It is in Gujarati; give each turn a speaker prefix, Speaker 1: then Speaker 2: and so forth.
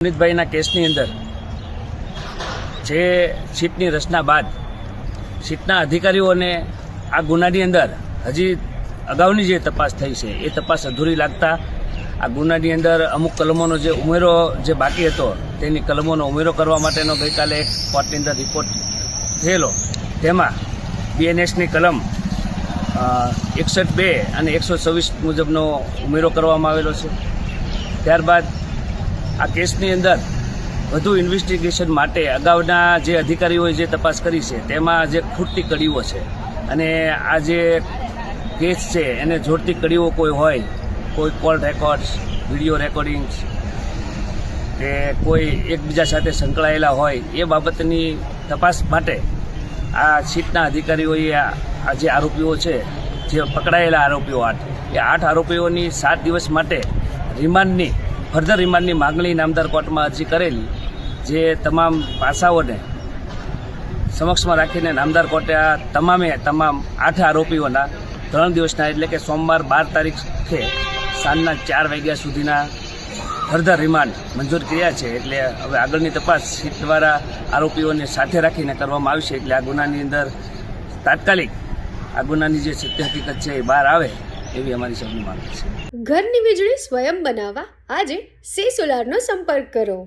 Speaker 1: પુનિતભાઈના કેસની અંદર જે સીટની રચના બાદ સીટના અધિકારીઓને આ ગુનાની અંદર હજી અગાઉની જે તપાસ થઈ છે એ તપાસ અધૂરી લાગતા આ ગુનાની અંદર અમુક કલમોનો જે ઉમેરો જે બાકી હતો તેની કલમોનો ઉમેરો કરવા માટેનો ગઈકાલે કોર્ટની અંદર રિપોર્ટ થયેલો, તેમાં બીએનએસની કલમ 61(2) અને 126 મુજબનો ઉમેરો કરવામાં આવેલો છે। ત્યારબાદ આ કેસની અંદર વધુ ઇન્વેસ્ટિગેશન માટે અગાઉના જે અધિકારીઓએ જે તપાસ કરી છે તેમાં જે ખૂટતી કડીઓ છે અને આ જે કેસ છે એને જોડતી કડીઓ કોઈ હોય, કોઈ કોલ રેકોર્ડ્સ, વિડીયો રેકોર્ડિંગ્સ કે કોઈ એકબીજા સાથે સંકળાયેલા હોય એ બાબતની તપાસ માટે આ સીટના અધિકારીઓએ આ જે આરોપીઓ છે, જે પકડાયેલા આરોપીઓ 8 આરોપીઓની 7 દિવસ માટે ફર્ધર રિમાન્ડની માગણી નામદાર કોર્ટમાં અરજી કરેલી, જે તમામ પાસાઓને સમક્ષમાં રાખીને નામદાર કોર્ટે આ તમામ 8 આરોપીઓના 3 દિવસના એટલે કે સોમવાર 12 તારીખે સાંજના 4 વાગ્યા સુધીના ફર્ધર રિમાન્ડ મંજૂર કર્યા છે। એટલે હવે આગળની તપાસ સીટ દ્વારા આરોપીઓને સાથે રાખીને કરવામાં આવશે, એટલે આ ગુનાની અંદર તાત્કાલિક આ ગુનાની જે સત્ય હકીકત છે એ બહાર આવે એવી અમારી સૌની માંગ છે।
Speaker 2: ઘરની વીજળી સ્વયં બનાવવા આજે સે સોલારનો સંપર્ક કરો।